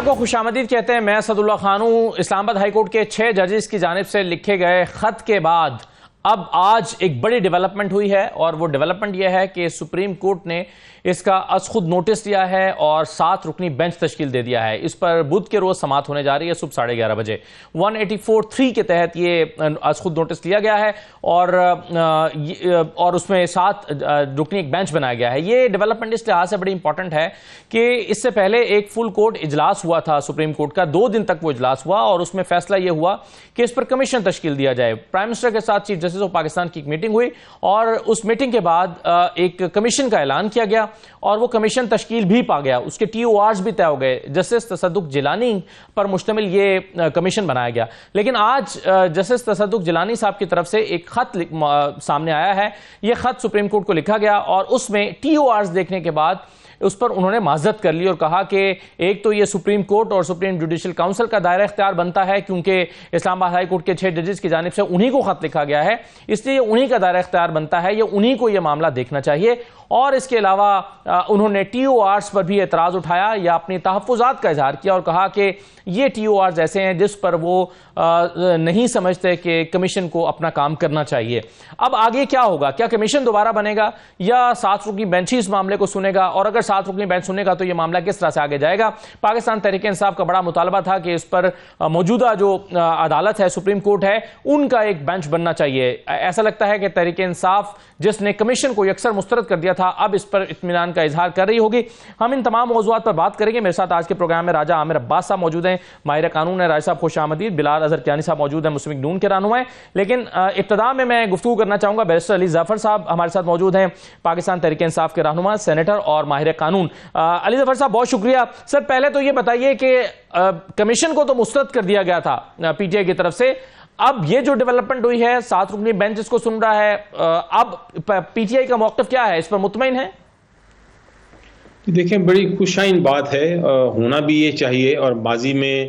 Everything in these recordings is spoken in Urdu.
آپ کو خوش آمدید کہتے ہیں. میں اسد اللہ خان ہوں. اسلام آباد ہائی کورٹ کے 6 ججز کی جانب سے لکھے گئے خط کے بعد اب آج ایک بڑی ڈیولپمنٹ ہوئی ہے، اور وہ ڈیولپمنٹ یہ ہے کہ سپریم کورٹ نے اس کا از خود نوٹس لیا ہے اور 7 رکنی بینچ تشکیل دے دیا ہے. اس پر بدھ کے روز سماعت ہونے جا رہی ہے صبح 11:30 بجے. 184(3) کے تحت یہ از خود نوٹس لیا گیا ہے اور اس میں 7 رکنی ایک بینچ بنایا گیا ہے. یہ ڈیولپمنٹ اس لحاظ سے بڑی امپورٹنٹ ہے کہ اس سے پہلے ایک فل کورٹ اجلاس ہوا تھا سپریم کورٹ کا، 2 دن تک وہ اجلاس ہوا اور اس میں فیصلہ یہ ہوا کہ اس پر کمیشن تشکیل دیا جائے. پرائم منسٹر کے ساتھ چیف جسٹس آف پاکستان کی ایک میٹنگ ہوئی اور اس میٹنگ کے بعد ایک کمیشن کا اعلان کیا گیا اور وہ کمیشن تشکیل بھی پا گیا. اس کے TORs بھی طے ہو گئے. جسٹس تصدق جیلانی پر مشتمل یہ کمیشن بنایا گیا. لیکن آج جسٹس تصدق جیلانی صاحب کی طرف سے ایک خط سامنے آیا ہے. یہ خط سپریم کورٹ کو لکھا گیا اور اس میں TORs دیکھنے کے بعد اس پر انہوں نے معذرت کر لی اور کہا کہ ایک تو یہ سپریم کورٹ اور سپریم جوڈیشل کاؤنسل کا دائرہ اختیار بنتا ہے، کیونکہ اسلام آباد ہائی کورٹ کے 6 ججز کی جانب سے انہی کو خط لکھا گیا ہے، اس لیے انہی کا دائرہ اختیار بنتا ہے، یہ انہی کو یہ معاملہ دیکھنا چاہیے. اور اس کے علاوہ انہوں نے TORs پر بھی اعتراض اٹھایا یا اپنی تحفظات کا اظہار کیا اور کہا کہ یہ TORs ایسے ہیں جس پر وہ نہیں سمجھتے کہ کمیشن کو اپنا کام کرنا چاہیے. اب آگے کیا ہوگا؟ کیا کمیشن دوبارہ بنے گا یا 7 رکنی بینچ ہی اس معاملے کو سنے گا؟ اور اگر 7 رکنی بینچ سنے گا تو یہ معاملہ کس طرح سے آگے جائے گا؟ پاکستان تحریک انصاف کا بڑا مطالبہ تھا کہ اس پر موجودہ جو عدالت ہے، سپریم کورٹ ہے، ان کا ایک بینچ بننا چاہیے. ایسا لگتا ہے کہ تحریک انصاف جس نے کمیشن کو یکسر مسترد کر دیا تھا اب اس پر اطمینان کا اظہار کر رہی ہوگی. ہم ان تمام موضوعات پر بات کریں گے. میرے ساتھ آج کے پروگرام میں راجہ عامر عباس صاحب موجود ہیں، ماہر قانون ہیں. راجہ صاحب خوش آمدید. بلال اظہر کیانی صاحب موجود ہیں، مسلم لیگ نون کے رہنما ہیں. لیکن ابتدا میں گفتگو کرنا چاہوں گا بیرسٹر علی ظفر صاحب ہمارے ساتھ موجود ہیں، پاکستان تحریک انصاف کے رہنما، سینیٹر اور ماہر قانون. علی ظفر صاحب بہت شکریہ. سر پہلے تو یہ بتائیے کہ کمیشن کو تو مسترد کر دیا گیا تھا PTI کی طرف سے، اب یہ جو ڈیولپمنٹ ہوئی ہے 7 رکنی بینچ اس کو سن رہا ہے، اب PTI کا موقف کیا ہے؟ اس پر مطمئن ہے؟ دیکھیں، بڑی خوشائن بات ہے، ہونا بھی یہ چاہیے. اور ماضی میں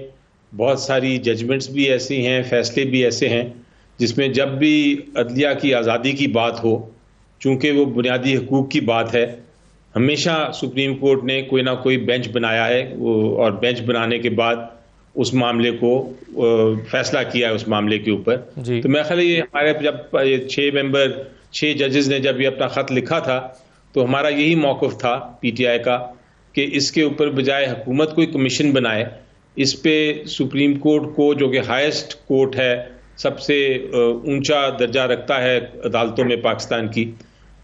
بہت ساری ججمنٹس بھی ایسی ہیں، فیصلے بھی ایسے ہیں جس میں جب بھی عدلیہ کی آزادی کی بات ہو، چونکہ وہ بنیادی حقوق کی بات ہے، ہمیشہ سپریم کورٹ نے کوئی نہ کوئی بینچ بنایا ہے اور بینچ بنانے کے بعد اس معاملے کو فیصلہ کیا ہے اس معاملے کے اوپر. تو میں خیال یہ ہمارے جب 6 ججز نے جب یہ اپنا خط لکھا تھا تو ہمارا یہی موقف تھا PTI کا کہ اس کے اوپر بجائے حکومت کوئی کمیشن بنائے، اس پہ سپریم کورٹ کو جو کہ ہائیسٹ کورٹ ہے، سب سے اونچا درجہ رکھتا ہے عدالتوں میں پاکستان کی،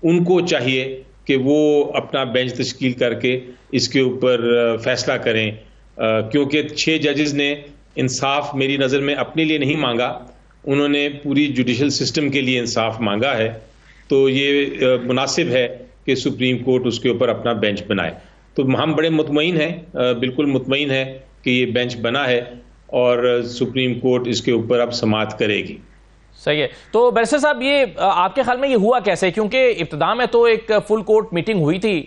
ان کو چاہیے کہ وہ اپنا بینچ تشکیل کر کے اس کے اوپر فیصلہ کریں. کیونکہ 6 ججز نے انصاف میری نظر میں اپنے لیے نہیں مانگا، انہوں نے پوری جوڈیشل سسٹم کے لیے انصاف مانگا ہے. تو یہ مناسب ہے کہ سپریم کورٹ اس کے اوپر اپنا بینچ بنائے. تو ہم بڑے مطمئن ہیں، بالکل مطمئن ہیں کہ یہ بینچ بنا ہے اور سپریم کورٹ اس کے اوپر اب سماعت کرے گی. صحیح ہے. تو بیرسٹر صاحب یہ آپ کے خیال میں یہ ہوا کیسے؟ کیونکہ ابتدا میں تو ایک فل کورٹ میٹنگ ہوئی تھی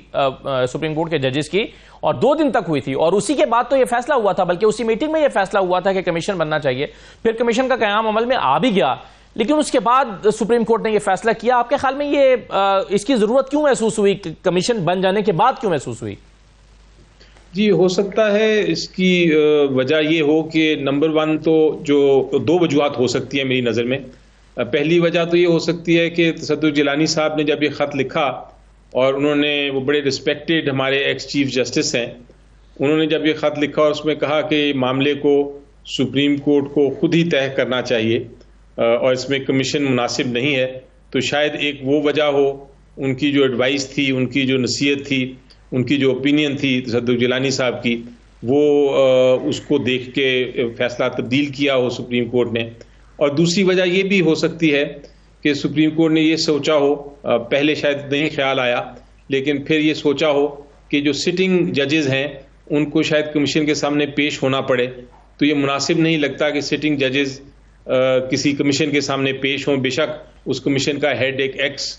سپریم کورٹ کے ججز کی اور 2 دن تک ہوئی تھی، اور اسی کے بعد تو یہ فیصلہ ہوا تھا، بلکہ اسی میٹنگ میں یہ فیصلہ ہوا تھا کہ کمیشن بننا چاہیے. پھر کمیشن کا قیام عمل میں آ بھی گیا، لیکن اس کے بعد سپریم کورٹ نے یہ فیصلہ کیا. آپ کے خیال میں یہ اس کی ضرورت کیوں محسوس ہوئی؟ کمیشن بن جانے کے بعد کیوں محسوس ہوئی؟ جی، ہو سکتا ہے اس کی وجہ یہ ہو کہ نمبر 1 تو جو 2 وجوہات ہو سکتی ہیں میری نظر میں. پہلی وجہ تو یہ ہو سکتی ہے کہ تصدق جیلانی صاحب نے جب یہ خط لکھا اور انہوں نے، وہ بڑے رسپیکٹڈ ہمارے ایکس چیف جسٹس ہیں، انہوں نے جب یہ خط لکھا اور اس میں کہا کہ معاملے کو سپریم کورٹ کو خود ہی طے کرنا چاہیے اور اس میں کمیشن مناسب نہیں ہے، تو شاید ایک وہ وجہ ہو، ان کی جو ایڈوائس تھی، ان کی جو نصیحت تھی، ان کی جو اوپینین تھی تصدق جیلانی صاحب کی، وہ اس کو دیکھ کے فیصلہ تبدیل کیا ہو سپریم کورٹ نے. اور دوسری وجہ یہ بھی ہو سکتی ہے کہ سپریم کورٹ نے یہ سوچا ہو، پہلے شاید نہیں خیال آیا، لیکن پھر یہ سوچا ہو کہ جو سٹنگ ججز ہیں ان کو شاید کمیشن کے سامنے پیش ہونا پڑے، تو یہ مناسب نہیں لگتا کہ سٹنگ ججز کسی کمیشن کے سامنے پیش ہوں. بے شک اس کمیشن کا ہیڈ ایک ایکس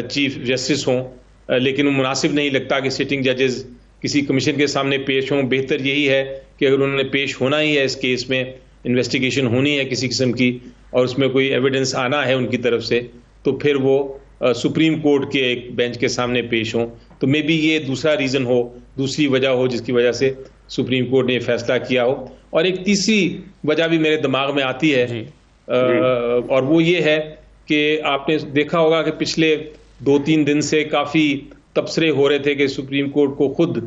چیف جسٹس ہوں، لیکن وہ مناسب نہیں لگتا کہ سٹنگ ججز کسی کمیشن کے سامنے پیش ہوں. بہتر یہی ہے کہ اگر انہوں نے پیش ہونا ہی ہے اس کیس میں، انویسٹیگیشن ہونی ہے کسی قسم کی اور اس میں کوئی ایویڈنس آنا ہے ان کی طرف سے، تو پھر وہ سپریم کورٹ کے ایک بینچ کے سامنے پیش ہوں. تو مے بی یہ دوسرا ریزن ہو، دوسری وجہ ہو جس کی وجہ سے سپریم کورٹ نے یہ فیصلہ کیا ہو. اور ایک تیسری وجہ بھی میرے دماغ میں آتی ہے اور وہ یہ ہے کہ آپ نے دیکھا ہوگا کہ پچھلے 2-3 دن سے کافی تبصرے ہو رہے تھے کہ سپریم کورٹ کو خود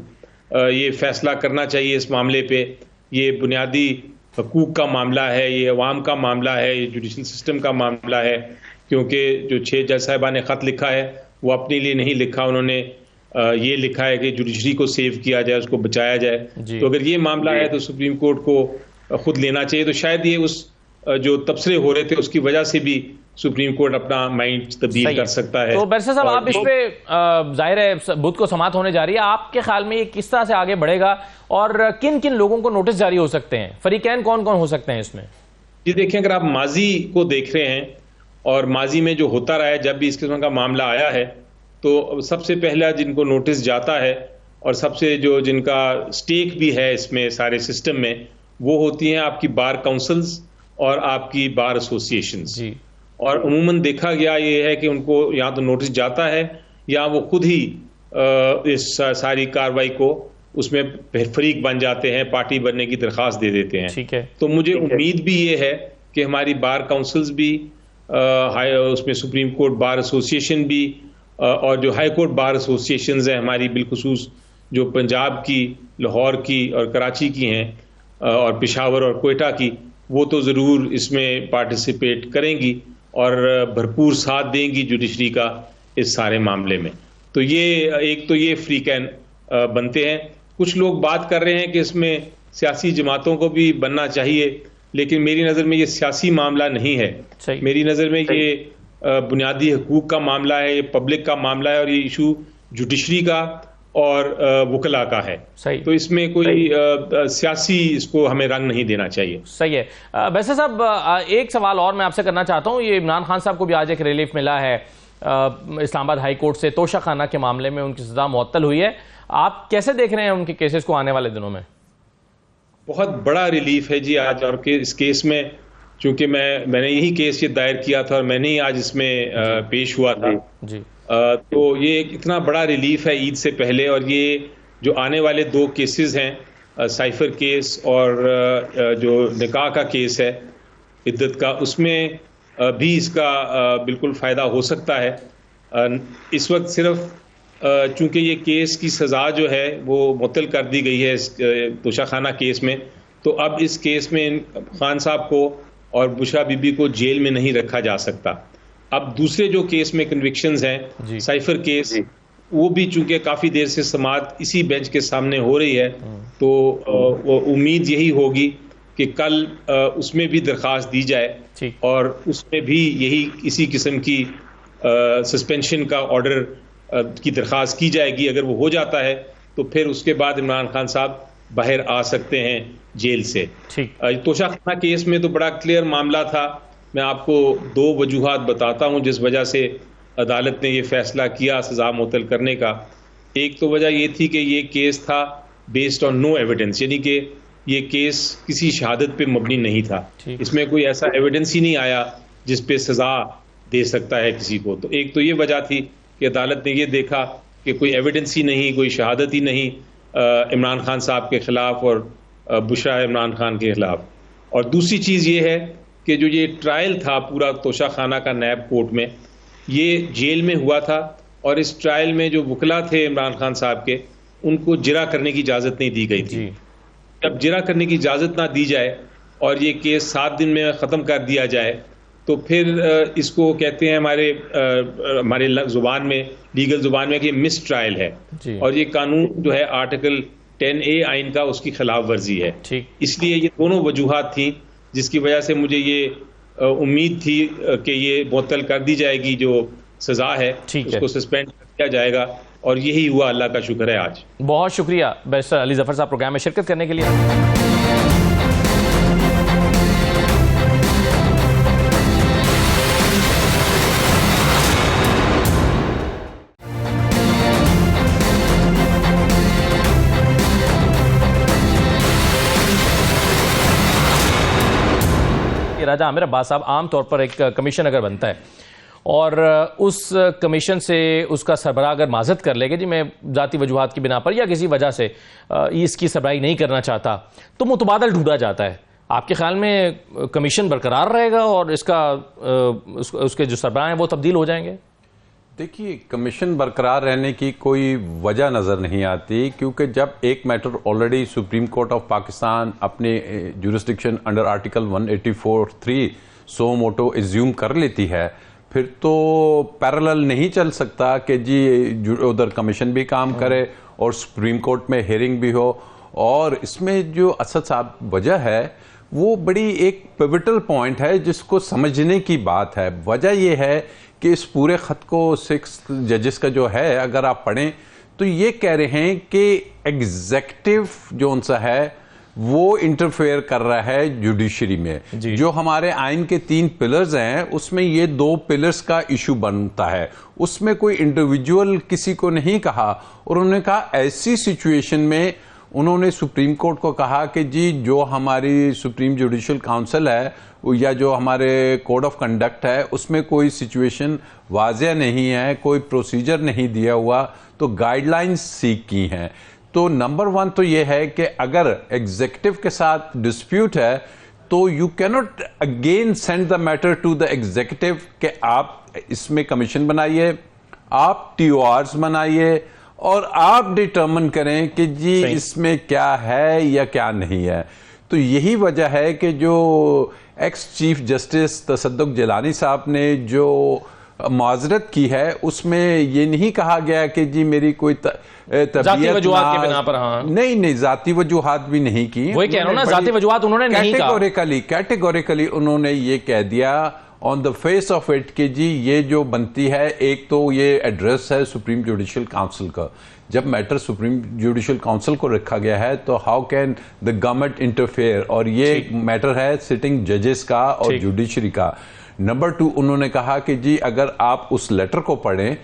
یہ فیصلہ کرنا چاہیے اس معاملے پہ. یہ بنیادی حقوق کا معاملہ ہے, یہ عوام کا معاملہ ہے, یہ جوڈیشل سسٹم کا معاملہ ہے, کیونکہ جو 6 جج صاحبہ نے خط لکھا ہے وہ اپنے لیے نہیں لکھا, انہوں نے یہ لکھا ہے کہ جوڈیشری کو سیو کیا جائے, اس کو بچایا جائے. تو اگر یہ معاملہ ہے تو سپریم کورٹ کو خود لینا چاہیے. تو شاید یہ اس جو تبصرے ہو رہے تھے اس کی وجہ سے بھی سپریم کورٹ اپنا مائنڈ تبدیل کر سکتا ہے. تو بیرسٹر صاحب آپ اس پہ ظاہر ہے بدھ کو سماعت ہونے جا رہی ہے, آپ کے خیال میں یہ کس طرح سے آگے بڑھے گا اور کن کن لوگوں کو نوٹس جاری ہو سکتے ہیں, فریقین کون کون ہو سکتے ہیں اس میں؟ جی دیکھیں, اگر آپ ماضی کو دیکھ رہے ہیں اور ماضی میں جو ہوتا رہا ہے جب بھی اس قسم کا معاملہ آیا ہے تو سب سے پہلا جن کو نوٹس جاتا ہے اور سب سے جن کا سٹیک بھی ہے اس میں سارے سسٹم میں, وہ ہوتی ہیں آپ کی بار کاؤنسلز اور آپ کی بار ایسوسیشنز. جی. اور عموماً دیکھا گیا یہ ہے کہ ان کو یا تو نوٹس جاتا ہے یا وہ خود ہی اس ساری کاروائی کو اس میں فریق بن جاتے ہیں, پارٹی بننے کی درخواست دے دیتے ہیں. ٹھیک ہے. تو مجھے امید بھی یہ ہے کہ ہماری بار کاؤنسلز بھی, اس میں سپریم کورٹ بار ایسوسیشن بھی, اور جو ہائی کورٹ بار ایسوسیشنز ہیں ہماری بالخصوص جو پنجاب کی, لاہور کی اور کراچی کی ہیں اور پشاور اور کوئٹہ کی, وہ تو ضرور اس میں پارٹیسپیٹ کریں گی اور بھرپور ساتھ دیں گی جوڈیشری کا اس سارے معاملے میں. تو یہ ایک تو یہ فریقین بنتے ہیں. کچھ لوگ بات کر رہے ہیں کہ اس میں سیاسی جماعتوں کو بھی بننا چاہیے, لیکن میری نظر میں یہ سیاسی معاملہ نہیں ہے. میری نظر میں یہ بنیادی حقوق کا معاملہ ہے, یہ پبلک کا معاملہ ہے, اور یہ ایشو جوڈیشری کا اور وکلا کا ہے. تو اس میں کوئی سیاسی اس کو ہمیں رنگ نہیں دینا چاہیے. صحیح ہے. بیرسٹر صاحب ایک سوال اور میں آپ سے کرنا چاہتا ہوں. یہ عمران خان صاحب کو بھی آج ایک ریلیف ملا ہے اسلام آباد ہائی کورٹ سے, توشہ خانہ کے معاملے میں ان کی سزا معطل ہوئی ہے. آپ کیسے دیکھ رہے ہیں ان کے کیسز کو آنے والے دنوں میں؟ بہت بڑا ریلیف ہے جی آج, اور اس کیس میں چونکہ میں نے یہی کیس یہ دائر کیا تھا اور میں نے ہی آج اس میں پیش ہوا تھا. جی. تو یہ اتنا بڑا ریلیف ہے عید سے پہلے. اور یہ جو آنے والے 2 کیسز ہیں, سائفر کیس اور جو نکاح کا کیس ہے عدت کا, اس میں بھی اس کا بالکل فائدہ ہو سکتا ہے. اس وقت صرف چونکہ یہ کیس کی سزا جو ہے وہ معطل کر دی گئی ہے اس توشہ خانہ کیس میں, تو اب اس کیس میں خان صاحب کو اور بشرا بی بی کو جیل میں نہیں رکھا جا سکتا. اب دوسرے جو کیس میں کنوکشنز ہیں سائفر کیس, وہ بھی چونکہ کافی دیر سے سماعت اسی بینچ کے سامنے ہو رہی ہے, تو امید یہی ہوگی کہ کل اس میں بھی درخواست دی جائے اور اس میں بھی یہی اسی قسم کی سسپینشن کا آرڈر کی درخواست کی جائے گی. اگر وہ ہو جاتا ہے تو پھر اس کے بعد عمران خان صاحب باہر آ سکتے ہیں جیل سے. توشہ خانہ کیس میں تو بڑا کلیئر معاملہ تھا. میں آپ کو 2 وجوہات بتاتا ہوں جس وجہ سے عدالت نے یہ فیصلہ کیا سزا معطل کرنے کا. ایک تو وجہ یہ تھی کہ یہ کیس تھا بیسڈ آن نو ایویڈنس, یعنی کہ یہ کیس کسی شہادت پہ مبنی نہیں تھا. اس میں کوئی ایسا ایویڈنس ہی نہیں آیا جس پہ سزا دے سکتا ہے کسی کو. تو ایک تو یہ وجہ تھی کہ عدالت نے یہ دیکھا کہ کوئی ایویڈنس ہی نہیں, کوئی شہادت ہی نہیں عمران خان صاحب کے خلاف اور بشرا عمران خان کے خلاف. اور دوسری چیز یہ ہے کہ جو یہ ٹرائل تھا پورا توشہ خانہ کا نیب کورٹ میں, یہ جیل میں ہوا تھا, اور اس ٹرائل میں جو وکلا تھے عمران خان صاحب کے, ان کو جرا کرنے کی اجازت نہیں دی گئی تھی. جب جرا کرنے کی اجازت نہ دی جائے اور یہ کیس 7 دن میں ختم کر دیا جائے تو پھر اس کو کہتے ہیں ہمارے زبان میں, لیگل زبان میں, کہ مس ٹرائل ہے. اور یہ قانون جو ہے آرٹیکل 10A آئین کا اس کی خلاف ورزی ہے. اس لیے یہ دونوں وجوہات تھیں جس کی وجہ سے مجھے یہ امید تھی کہ یہ معطل کر دی جائے گی, جو سزا ہے اس کو سسپینڈ کر دیا جائے گا, اور یہی ہوا. اللہ کا شکر ہے. آج بہت شکریہ بیرسٹر علی ظفر صاحب پروگرام میں شرکت کرنے کے لیے. راجہ عامر عباس صاحب, عام طور پر ایک کمیشن اگر بنتا ہے اور اس کمیشن سے اس کا سربراہ اگر معذرت کر لے کہ جی میں ذاتی وجوہات کی بنا پر یا کسی وجہ سے اس کی سربراہی نہیں کرنا چاہتا، تو متبادل ڈھونڈا جاتا ہے، آپ کے خیال میں کمیشن برقرار رہے گا اور اس کے جو سربراہ ہیں وہ تبدیل ہو جائیں گے؟ دیکھیے، کمیشن برقرار رہنے کی کوئی وجہ نظر نہیں آتی، کیونکہ جب ایک matter already supreme court of Pakistan اپنے jurisdiction under article 184(3) suo motu assume کر لیتی ہے، پھر تو پیرالل نہیں چل سکتا کہ جی ادھر کمیشن بھی کام کرے اور سپریم کورٹ میں ہیئرنگ بھی ہو. اور اس میں جو اسد صاحب وجہ ہے وہ بڑی ایک پیوٹل پوائنٹ ہے جس کو سمجھنے کی بات ہے. وجہ یہ ہے کہ اس پورے خط کو 6 ججز کا جو ہے اگر آپ پڑھیں تو یہ کہہ رہے ہیں کہ ایگزیکٹو جو ان سا ہے وہ انٹرفیئر کر رہا ہے جوڈیشری میں. جو ہمارے آئین کے 3 پلرز ہیں اس میں یہ 2 پلرز کا ایشو بنتا ہے. اس میں کوئی انڈیویجول کسی کو نہیں کہا، اور انہوں نے کہا ایسی سچویشن میں انہوں نے سپریم کورٹ کو کہا کہ جی جو ہماری سپریم جوڈیشل کاؤنسل ہے یا جو ہمارے کوڈ آف کنڈکٹ ہے اس میں کوئی سچویشن واضح نہیں ہے، کوئی پروسیجر نہیں دیا ہوا، تو گائیڈ لائنز سیکھ کی ہیں. تو نمبر 1 تو یہ ہے کہ اگر ایگزیکٹو کے ساتھ ڈسپیوٹ ہے تو you can't again send the matter to the executive کہ آپ اس میں کمیشن بنائیے، آپ ٹی او آرز بنائیے اور آپ ڈٹرمن کریں کہ جی اس میں کیا ہے یا کیا نہیں ہے. تو یہی وجہ ہے کہ جو ایکس چیف جسٹس تصدق جیلانی صاحب نے جو معذرت کی ہے اس میں یہ نہیں کہا گیا کہ جی میری کوئی ذاتی وجوہات کے بنا پر، ہاں نہیں ذاتی وجوہات بھی نہیں کی. وہی کہہ رہا ہوں نا، ذاتی وجوہات انہوں نے نہیں کہا، کیٹیگوریکلی انہوں نے یہ کہہ دیا آن دا فیس آف اٹ کہ جی یہ جو بنتی ہے، ایک تو یہ ایڈریس ہے سپریم جوڈیشل کاؤنسل کا. جب میٹر سپریم جوڈیشل کاؤنسل کو رکھا گیا ہے تو how can the government interfere, اور یہ میٹر ہے سٹنگ ججز کا اور جوڈیشری کا. نمبر 2 انہوں نے کہا کہ جی اگر آپ اس لیٹر کو پڑھیں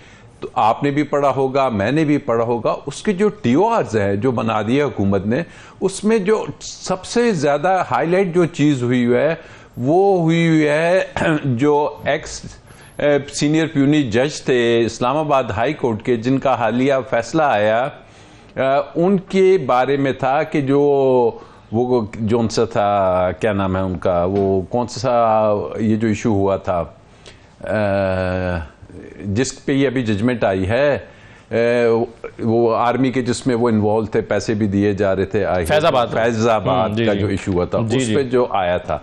تو آپ نے بھی پڑھا ہوگا، میں نے بھی پڑھا ہوگا، اس کے جو ٹی او آرز ہیں جو بنا دیا حکومت نے، اس میں جو سب سے زیادہ ہائی لائٹ جو چیز ہوئی ہے وہ ہوئی ہے جو ایکس سینئر پیونی جج تھے اسلام آباد ہائی کورٹ کے، جن کا حالیہ فیصلہ آیا، ان کے بارے میں تھا کہ وہ جون سا تھا، کیا نام ہے ان کا، وہ کون سا یہ جو ایشو ہوا تھا جس پہ یہ ابھی ججمنٹ آئی ہے، وہ آرمی کے جس میں وہ انوالو تھے، پیسے بھی دیے جا رہے تھے، فیض آباد کا جو ایشو ہوا تھا اس پہ جو آیا تھا،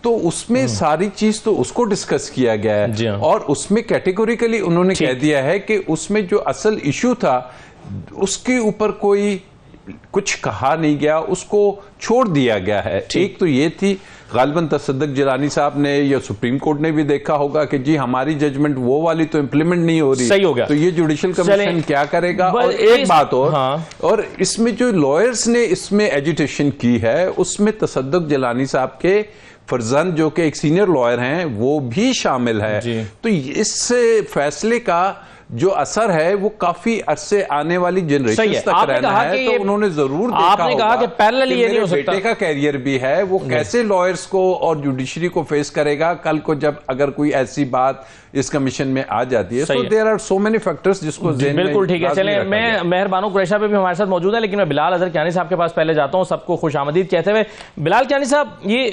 تو اس میں ساری چیز تو اس کو ڈسکس کیا گیا ہے. اور اس میں کیٹیگوریکلی انہوں نے کہہ دیا ہے کہ اس میں جو اصل ایشو تھا اس کے اوپر کوئی کچھ کہا نہیں گیا، اس کو چھوڑ دیا گیا ہے. ایک تو یہ تھی، غالباً تصدق جیلانی صاحب نے یا سپریم کورٹ نے بھی دیکھا ہوگا کہ جی ہماری ججمنٹ وہ والی تو امپلیمنٹ نہیں ہو رہی، صحیح ہو گیا، تو یہ جوڈیشل کمیشن کیا کرے گا. اور ایک بات اور اس میں جو لائرز نے اس میں ایجیٹیشن کی ہے اس میں تصدق جیلانی صاحب کے فرزند جو کہ ایک سینئر لائر ہیں وہ بھی شامل ہے. تو اس فیصلے کا جو اثر ہے وہ کافی عرصے آنے والی جنریشن تک رہنا ہے. تو انہوں نے ضرور دیکھا ہوگا کہ پیرللی یہ نہیں ہو سکتا، بیٹے کا کیریئر بھی ہے، وہ کیسے لائرز کو اور جوڈیشری کو فیس کرے گا کل کو جب اگر کوئی ایسی بات اس کمیشن میں آ جاتی ہے. تو there are so many factors جس کو بالکل ٹھیک ہے. چلیں، میں مہربانو قریشہ پہ بھی ہمارے ساتھ موجود ہے، لیکن میں بلال اظہر کیانی صاحب کے پاس پہلے جاتا ہوں سب کو خوش آمدید کہتے ہوئے. بلال کیانی صاحب، یہ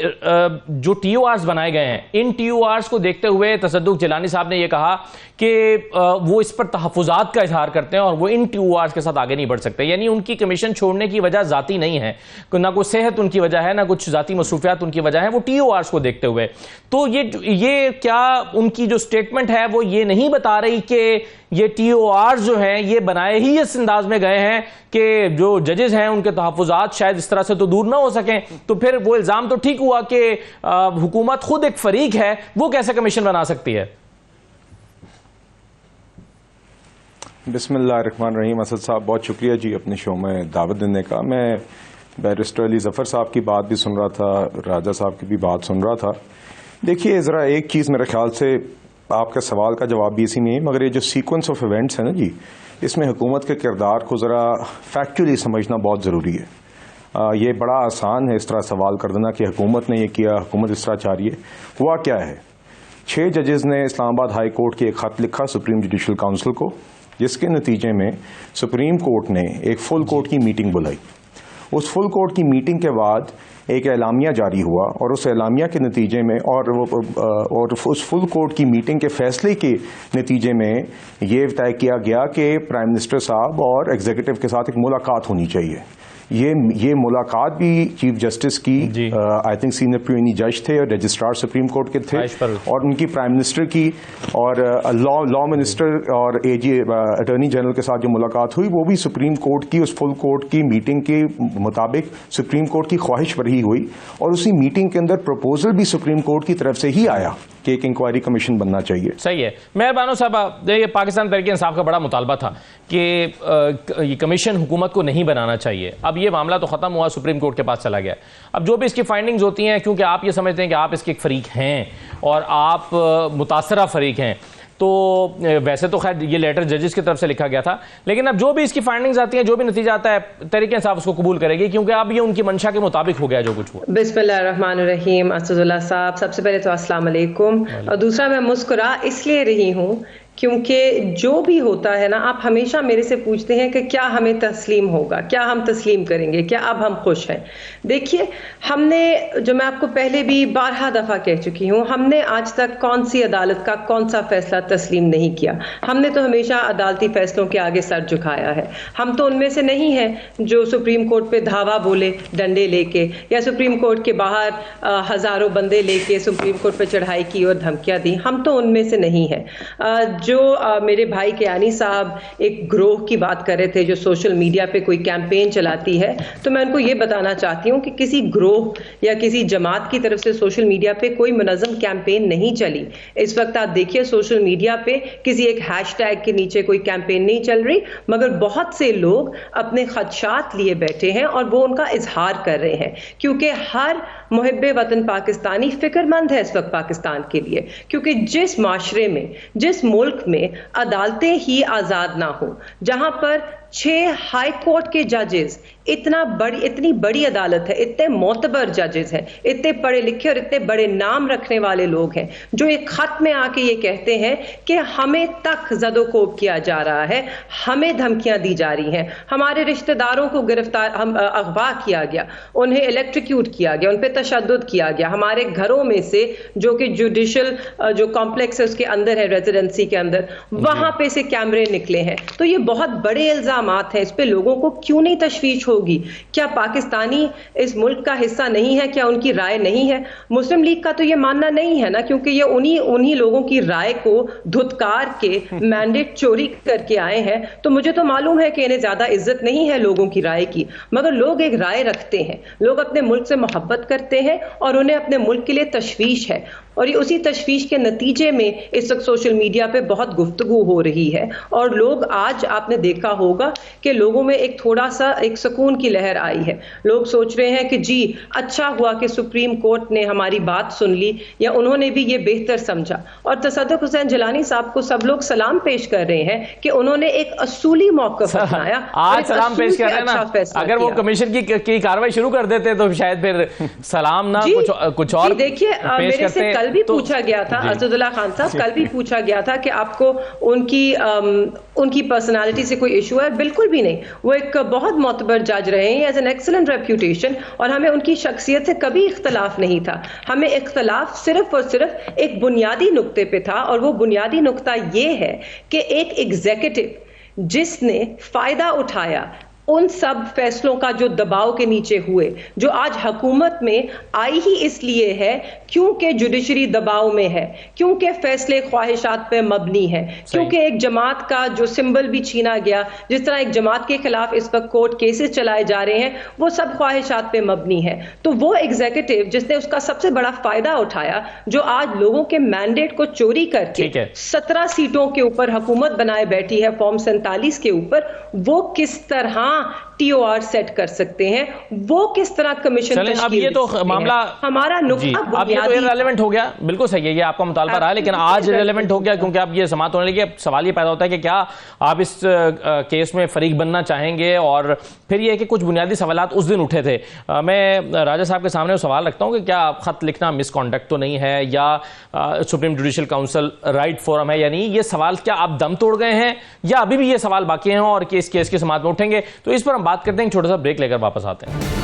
جو ٹی او آرز بنائے گئے ہیں، ان ٹی او آرز کو دیکھتے ہوئے تصدق جیلانی صاحب نے یہ کہا کہ وہ اس پر تحفظات کا اظہار کرتے ہیں اور وہ ان ٹی او آرز کے ساتھ آگے نہیں بڑھ سکتے. یعنی ان کی کمیشن چھوڑنے کی وجہ ذاتی نہیں ہے، نہ کوئی صحت ان کی وجہ ہے، نہ کچھ ذاتی مصروفیات ان کی وجہ ہے، وہ ٹی او آرز کو دیکھتے ہوئے. تو یہ کیا ان کی جو سٹیٹمنٹ ہے وہ یہ نہیں بتا رہی کہ یہ ٹی او آرز جو ہیں یہ بنائے ہی اس انداز میں گئے ہیں کہ جو ججز ہیں ان کے تحفظات شاید اس طرح سے تو دور نہ ہو سکیں؟ تو پھر وہ الزام تو ٹھیک ہوا کہ حکومت خود ایک فریق ہے، وہ کیسے کمیشن بنا سکتی ہے؟ بسم اللہ الرحمن الرحیم. اسد صاحب بہت شکریہ جی اپنے شو میں دعوت دینے کا. میں بیرسٹر علی ظفر صاحب کی بات بھی سن رہا تھا، راجہ صاحب کی بھی بات سن رہا تھا. دیکھیے ذرا ایک چیز میرے خیال سے آپ کے سوال کا جواب بھی اسی نہیں ہے، مگر یہ جو سیکوینس آف ایونٹس ہے نا جی، اس میں حکومت کے کردار کو ذرا فیکچولی سمجھنا بہت ضروری ہے. یہ بڑا آسان ہے اس طرح سوال کر دینا کہ حکومت نے یہ کیا، حکومت اس طرح چاہ رہی ہے. ہوا کیا ہے؟ 6 ججز نے اسلام آباد ہائی کورٹ کے ایک خط لکھا سپریم جوڈیشل کاؤنسل کو، جس کے نتیجے میں سپریم کورٹ نے ایک فل کورٹ کی میٹنگ بلائی. اس فل کورٹ کی میٹنگ کے بعد ایک اعلامیہ جاری ہوا، اور اس اعلامیہ کے نتیجے میں اور اس فل کورٹ کی میٹنگ کے فیصلے کے نتیجے میں یہ طے کیا گیا کہ پرائم منسٹر صاحب اور ایگزیکٹو کے ساتھ ایک ملاقات ہونی چاہیے. یہ ملاقات بھی چیف جسٹس کی آئی تھنک سینئر پریونی جج تھے اور رجسٹرار سپریم کورٹ کے تھے، اور ان کی پرائم منسٹر کی اور لا منسٹر اور اے جی اٹارنی جنرل کے ساتھ جو ملاقات ہوئی وہ بھی سپریم کورٹ کی اس فل کورٹ کی میٹنگ کے مطابق سپریم کورٹ کی خواہش پر ہی ہوئی. اور اسی میٹنگ کے اندر پروپوزل بھی سپریم کورٹ کی طرف سے ہی آیا کہ ایک انکوائری کمیشن بننا چاہیے. صحیح ہے. مہربانو صاحب، یہ پاکستان تحریک انصاف کا بڑا مطالبہ تھا کہ یہ کمیشن حکومت کو نہیں بنانا چاہیے. اب یہ معاملہ تو ختم ہوا، سپریم کورٹ کے پاس چلا گیا. اب جو بھی اس کی فائنڈنگز ہوتی ہیں، کیونکہ آپ یہ سمجھتے ہیں کہ آپ اس کے ایک فریق ہیں اور آپ متاثرہ فریق ہیں، تو ویسے تو خیر یہ لیٹر ججز کی طرف سے لکھا گیا تھا، لیکن اب جو بھی اس کی فائنڈنگز آتی ہیں، جو بھی نتیجہ آتا ہے، تحریک انصاف اس کو قبول کرے گی، کیونکہ اب یہ ان کی منشا کے مطابق ہو گیا جو کچھ ہوا. بسم اللہ الرحمن الرحیم. اسد اللہ صاحب، سب سے پہلے تو السلام علیکم. اور دوسرا، میں مسکرا اس لیے رہی ہوں کیونکہ جو بھی ہوتا ہے نا، آپ ہمیشہ میرے سے پوچھتے ہیں کہ کیا ہمیں تسلیم ہوگا، کیا ہم تسلیم کریں گے، کیا اب ہم خوش ہیں. دیکھیے، ہم نے، جو میں آپ کو پہلے بھی بارہا دفعہ کہہ چکی ہوں، ہم نے آج تک کون سی عدالت کا کون سا فیصلہ تسلیم نہیں کیا. ہم نے تو ہمیشہ عدالتی فیصلوں کے آگے سر جھکایا ہے. ہم تو ان میں سے نہیں ہیں جو سپریم کورٹ پہ دھاوا بولے ڈنڈے لے کے، یا سپریم کورٹ کے باہر ہزاروں بندے لے کے سپریم کورٹ پہ چڑھائی کی اور دھمکیاں دی. ہم تو ان میں سے نہیں ہیں. جو میرے بھائی کیانی صاحب ایک گروہ کی بات کر رہے تھے جو سوشل میڈیا پہ کوئی کیمپین چلاتی ہے، تو میں ان کو یہ بتانا چاہتی ہوں کہ کسی گروہ یا کسی جماعت کی طرف سے سوشل میڈیا پہ کوئی منظم کیمپین نہیں چلی. اس وقت آپ دیکھیے سوشل میڈیا پہ کسی ایک ہیش ٹیگ کے نیچے کوئی کیمپین نہیں چل رہی، مگر بہت سے لوگ اپنے خدشات لیے بیٹھے ہیں اور وہ ان کا اظہار کر رہے ہیں، کیونکہ ہر محب وطن پاکستانی فکر مند ہے اس وقت پاکستان کے لیے. کیونکہ جس معاشرے میں، جس ملک میں عدالتیں ہی آزاد نہ ہوں، جہاں پر 6 ہائی کورٹ کے ججز، اتنی بڑی عدالت ہے، اتنے معتبر ججز ہیں، اتنے پڑھے لکھے اور اتنے بڑے نام رکھنے والے لوگ ہیں، جو ایک خط میں آ کے یہ کہتے ہیں کہ ہمیں تک زد و کوب کیا جا رہا ہے، ہمیں دھمکیاں دی جا رہی ہیں، ہمارے رشتہ داروں کو اغوا کیا گیا، انہیں الیکٹریکیوٹ کیا گیا، ان پہ تشدد کیا گیا، ہمارے گھروں میں سے جو کہ جوڈیشل جو کمپلیکس ہے اس کے اندر ہے، ریزیڈنسی کے اندر، وہاں پہ سے کیمرے نکلے ہیں. تو یہ بہت بڑے الزامات ہیں. اس پہ لوگوں کو کیوں نہیں تشویش ہوگی؟ کیا پاکستانی اس ملک کا حصہ نہیں ہے؟ کیا ان کی رائے نہیں ہے؟ مسلم لیگ کا تو یہ ماننا نہیں ہے نا، کیونکہ یہ انہی لوگوں کی رائے کو دھتکار کے مینڈیٹ چوری کر کے آئے ہیں. تو مجھے تو معلوم ہے کہ انہیں زیادہ عزت نہیں ہے لوگوں کی رائے کی، مگر لوگ ایک رائے رکھتے ہیں، لوگ اپنے ملک سے محبت کرتے ہیں اور انہیں اپنے ملک کے لیے تشویش ہے. اور یہ اسی تشویش کے نتیجے میں اس وقت سوشل میڈیا پہ بہت گفتگو ہو رہی ہے، اور لوگ آج آپ نے دیکھا ہوگا کہ لوگوں میں ایک تھوڑا سا ایک سکون کی لہر آئی ہے. لوگ سوچ رہے ہیں کہ جی اچھا ہوا کہ سپریم کورٹ نے ہماری بات سن لی، یا انہوں نے بھی یہ بہتر سمجھا. اور تصدق حسین جیلانی صاحب کو سب لوگ سلام پیش کر رہے ہیں کہ انہوں نے ایک اصولی موقف اپنایا. آج سلام پیش کر رہے ہیں نا، اگر وہ کمیشن کی کاروائی شروع کر دیتے تو شاید پھر سلام نہ کچھ اور. دیکھیے میرے سے کل بھی پوچھا گیا تھا، اسد اللہ خان صاحب، کل بھی پوچھا گیا تھا کہ آپ کو ان کی پرسنالٹی سے کوئی ایشو ہے؟ بالکل بھی نہیں. وہ ایک بہت معتبر جج رہے ہیں، ایز این ایکسلنٹ ریپیوٹیشن، اور ہمیں ان کی شخصیت سے کبھی اختلاف نہیں تھا. ہمیں اختلاف صرف اور صرف ایک بنیادی نقطے پہ تھا، اور وہ بنیادی نقطہ یہ ہے کہ ایک ایگزیکٹو جس نے فائدہ اٹھایا ان سب فیصلوں کا جو دباؤ کے نیچے ہوئے، جو آج حکومت میں آئی ہی اس لیے ہے کیونکہ جوڈیشری دباؤ میں ہے، کیونکہ فیصلے خواہشات پہ مبنی ہے، کیونکہ ایک جماعت کا جو سمبل بھی چھینا گیا، جس طرح ایک جماعت کے خلاف اس وقت کورٹ کیسز چلائے جا رہے ہیں، وہ سب خواہشات پہ مبنی ہے. تو وہ ایگزیکٹو جس نے اس کا سب سے بڑا فائدہ اٹھایا، جو آج لوگوں کے مینڈیٹ کو چوری کر کے 17 سیٹوں کے اوپر حکومت بنائے بیٹھی ہے فارم 47 کے اوپر، وہ کس طرح TOR سیٹ کر سکتے ہیں. وہ کس طرح کمیشن چلیں اب یہ تو معاملہ ہمارا نقطہ اب یہ تو ریلیونٹ ہو گیا. بالکل صحیح ہے, یہ آپ کا مطالبہ رہا, لیکن آج ریلیونٹ ہو گیا کیونکہ اب یہ سماعت ہونے لگی. اب سوال یہ پیدا ہوتا ہے کہ کیا آپ اس کیس میں فریق بننا چاہیں گے, اور پھر یہ کہ کچھ بنیادی سوالات اس دن اٹھے تھے. میں راجہ صاحب کے سامنے وہ سوال رکھتا ہوں کہ کیا خط لکھنا مس کانڈکٹ تو نہیں ہے, یا supreme judicial council right forum ہے یا نہیں. یہ سوال کیا آپ دم توڑ گئے ہیں یا ابھی بھی یہ سوال باقی ہیں اور کہ اس کیس کی سماعت میں اٹھیں گے؟ تو اس پر ہم بات کرتے ہیں, چھوٹا سا بریک لے کر واپس آتے ہیں.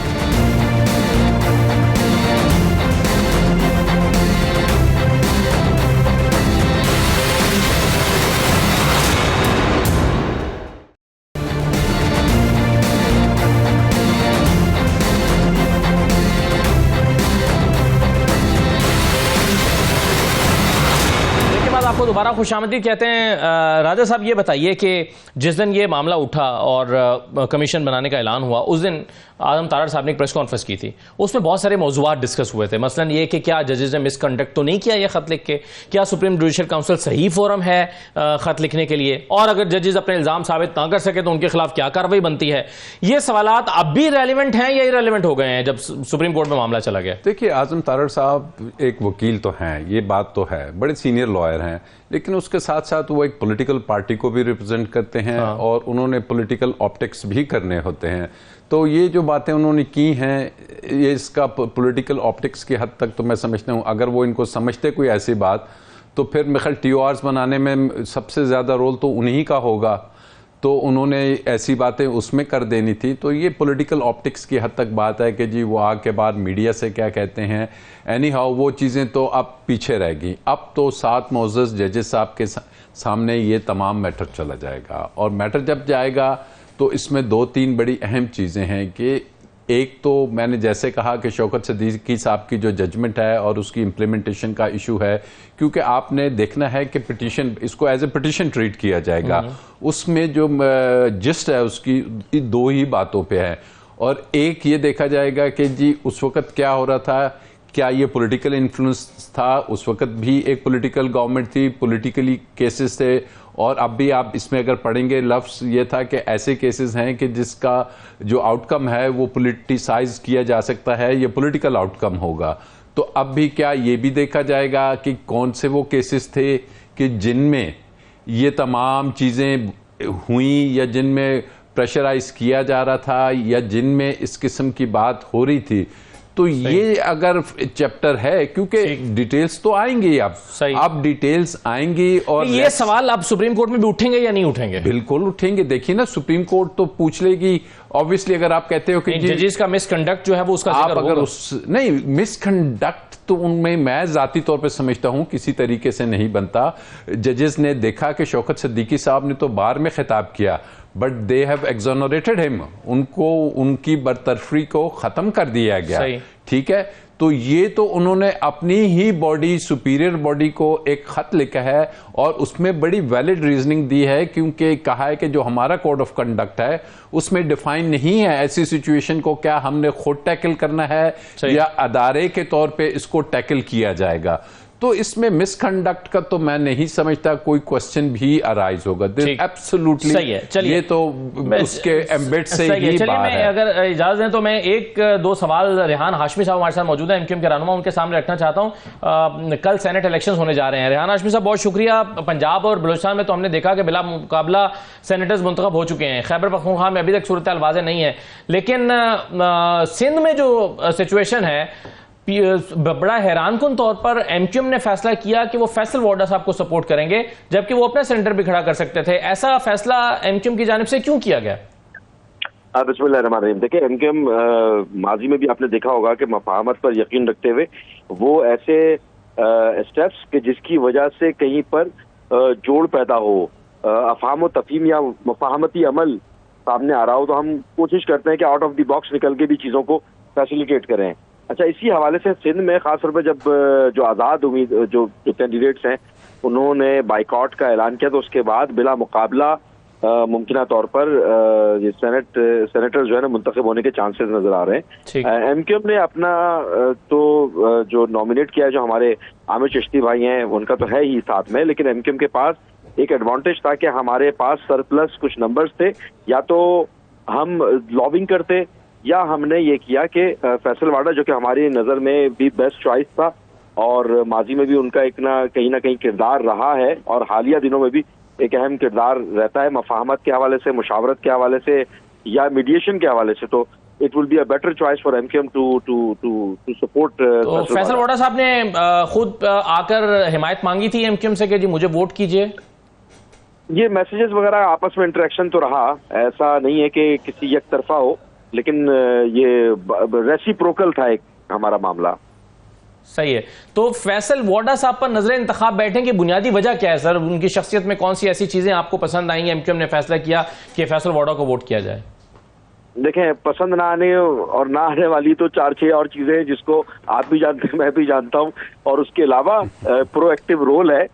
آپ کو دوبارہ خوش آمدید کہتے ہیں. راجہ صاحب یہ بتائیے کہ جس دن یہ معاملہ اٹھا اور کمیشن بنانے کا اعلان ہوا, اس دن اعظم تارڑ صاحب نے ایک پریس کانفرنس کی تھی. اس میں بہت سارے موضوعات ڈسکس ہوئے تھے, مثلا یہ کہ کیا ججز نے مس کنڈکٹ تو نہیں کیا یہ خط لکھ کے, کیا سپریم جوڈیشل کاؤنسل صحیح فورم ہے خط لکھنے کے لیے, اور اگر ججز اپنے الزام ثابت نہ کر سکے تو ان کے خلاف کیا کارروائی بنتی ہے. یہ سوالات اب بھی ریلیونٹ ہیں یا ریلیونٹ ہو گئے ہیں جب سپریم کورٹ میں معاملہ چلا گیا؟ دیکھیے, اعظم تارڑ صاحب ایک وکیل تو ہیں, یہ بات تو ہے, بڑے سینئر لائر ہیں, لیکن اس کے ساتھ ساتھ وہ ایک پولیٹیکل پارٹی کو بھی ریپرزینٹ کرتے ہیں اور انہوں نے پولیٹیکل آپٹکس بھی کرنے ہوتے ہیں. تو یہ جو باتیں انہوں نے کی ہیں, یہ اس کا پولیٹیکل آپٹکس کی حد تک تو میں سمجھتا ہوں اگر وہ ان کو سمجھتے کوئی ایسی بات, تو پھر میرے خیال TORs بنانے میں سب سے زیادہ رول تو انہی کا ہوگا, تو انہوں نے ایسی باتیں اس میں کر دینی تھی. تو یہ پولیٹیکل آپٹکس کی حد تک بات ہے کہ جی وہ آگ کے بعد میڈیا سے کیا کہتے ہیں. اینی ہاؤ وہ چیزیں تو اب پیچھے رہ گئی. اب تو 7 معزز ججز صاحب کے سامنے یہ تمام میٹر چلا جائے گا, اور میٹر جب جائے گا تو اس میں 2-3 بڑی اہم چیزیں ہیں. کہ ایک تو میں نے جیسے کہا کہ شوکت صدیقی صاحب کی جو ججمنٹ ہے اور اس کی امپلیمنٹیشن کا ایشو ہے, کیونکہ آپ نے دیکھنا ہے کہ پٹیشن, اس کو ایز اے پٹیشن ٹریٹ کیا جائے گا. اس میں جو جسٹ ہے اس کی 2 ہی باتوں پہ ہے, اور ایک یہ دیکھا جائے گا کہ جی اس وقت کیا ہو رہا تھا, کیا یہ پولیٹیکل انفلوئنس تھا, اس وقت بھی ایک پولیٹیکل گورنمنٹ تھی, پولیٹیکلی کیسز تھے, اور اب بھی آپ اس میں اگر پڑھیں گے لفظ یہ تھا کہ ایسے کیسز ہیں کہ جس کا جو آؤٹ کم ہے وہ پولیٹیسائز کیا جا سکتا ہے, یہ پولیٹیکل آؤٹ کم ہوگا. تو اب بھی کیا یہ بھی دیکھا جائے گا کہ کون سے وہ کیسز تھے کہ جن میں یہ تمام چیزیں ہوئیں, یا جن میں پریشرائز کیا جا رہا تھا, یا جن میں اس قسم کی بات ہو رہی تھی. تو یہ اگر چیپٹر ہے, کیونکہ ڈیٹیلز تو آئیں گی, اب ڈیٹیلز آئیں گی, اور یہ سوال اب سپریم کورٹ میں بھی اٹھیں گے یا نہیں اٹھیں گے؟ بالکل اٹھیں گے. دیکھیے نا, سپریم کورٹ تو پوچھ لے گی obviously. اگر آپ کہتے ہو کہ ججز کا مس کنڈکٹ جو ہے وہ اس کا ذکر ہوگا, نہیں مس کنڈکٹ تو ان میں ذاتی طور پہ سمجھتا ہوں کسی طریقے سے نہیں بنتا. ججز نے دیکھا کہ شوکت صدیقی صاحب نے تو بار میں خطاب کیا, بٹ دے ہیو ایگزونریٹڈ ہم, ان کو ان کی برطرفی کو ختم کر دیا گیا. ٹھیک ہے, تو یہ تو انہوں نے اپنی ہی باڈی, سپیریئر باڈی کو ایک خط لکھا ہے, اور اس میں بڑی ویلڈ ریزننگ دی ہے, کیونکہ کہا ہے کہ جو ہمارا کوڈ آف کنڈکٹ ہے اس میں ڈیفائن نہیں ہے ایسی سچویشن کو کیا ہم نے خود ٹیکل کرنا ہے یا ادارے کے طور پہ اس کو ٹیکل کیا جائے گا. تو اس میں مس کنڈکٹ کا تو میں نہیں سمجھتا کوئی کوسچن بھی ارائز ہوگا. ایبسولوٹلی یہ تو اس کے ایمبیڈ سے ہی باہر ہے. اگر اجازت دیں تو میں 1-2 سوال ریحان ہاشمی صاحب ہمارے ساتھ موجود ہیں, MQM کے رہنما, ان کے سامنے رکھنا چاہتا ہوں. کل سینٹ الیکشنز ہونے جا رہے ہیں. ریحان ہاشمی صاحب بہت شکریہ. پنجاب اور بلوچستان میں تو ہم نے دیکھا کہ بلا مقابلہ سینیٹرز منتخب ہو چکے ہیں. خیبر پختونخوا میں ابھی تک صورتحال واضح نہیں ہے, لیکن سندھ میں جو سچویشن ہے بڑا حیران کن طور پر MQM نے فیصلہ کیا کہ وہ فیصل وارڈا صاحب کو سپورٹ کریں گے, جبکہ وہ اپنا سینٹر بھی کھڑا کر سکتے تھے. ایسا فیصلہ MQM کی جانب سے کیوں کیا گیا؟ بسم اللہ الرحمن الرحیم. دیکھیں, MQM ماضی میں بھی آپ نے دیکھا ہوگا کہ مفاہمت پر یقین رکھتے ہوئے وہ ایسے اسٹیپس کہ جس کی وجہ سے کہیں پر جوڑ پیدا ہو, افہام و تفہیم یا مفاہمتی عمل سامنے آ رہا ہو, تو ہم کوشش کرتے ہیں کہ آؤٹ آف دی باکس نکل کے بھی چیزوں کو فیسیلیٹیٹ کریں. اچھا, اسی حوالے سے سندھ میں خاص طور پہ جب جو آزاد جو کینڈیڈیٹس ہیں انہوں نے بائیکاٹ کا اعلان کیا, تو اس کے بعد بلا مقابلہ ممکنہ طور پر سینیٹر جو ہے نا منتخب ہونے کے چانسز نظر آ رہے ہیں. MQM نے اپنا تو جو نامینیٹ کیا ہے, جو ہمارے عامر چشتی بھائی ہیں ان کا تو ہے ہی ساتھ میں, لیکن MQM کے پاس ایک ایڈوانٹیج تھا کہ ہمارے پاس سرپلس کچھ نمبرز تھے, یا تو ہم لابنگ کرتے یا ہم نے یہ کیا کہ فیصل واڈا جو کہ ہماری نظر میں بھی بیسٹ چوائس تھا اور ماضی میں بھی ان کا ایک نہ کہیں کردار رہا ہے اور حالیہ دنوں میں بھی ایک اہم کردار رہتا ہے مفاہمت کے حوالے سے, مشاورت کے حوالے سے یا میڈیشن کے حوالے سے, تو it will be a better choice for MKM to support. تو فیصل واڈا صاحب نے خود آ کر حمایت مانگی تھی MKM سے کہ جی مجھے ووٹ کیجئے؟ یہ میسیجز وغیرہ آپس میں انٹریکشن تو رہا, ایسا نہیں ہے کہ کسی یک طرفہ ہو, لیکن یہ ریسیپروکل تھا ایک ہمارا معاملہ. صحیح ہے. تو فیصل واڈا صاحب پر نظر انتخاب بیٹھیں کی بنیادی وجہ کیا ہے سر؟ ان کی شخصیت میں کون سی ایسی چیزیں آپ کو پسند آئیں گی MKM نے فیصلہ کیا کہ فیصل واڈا کو ووٹ کیا جائے؟ دیکھیں, پسند نہ آنے اور نہ آنے والی تو 4-6 اور چیزیں ہیں جس کو آپ بھی جانتے ہیں, میں بھی جانتا ہوں, اور اس کے علاوہ پرو ایکٹیو رول ہے,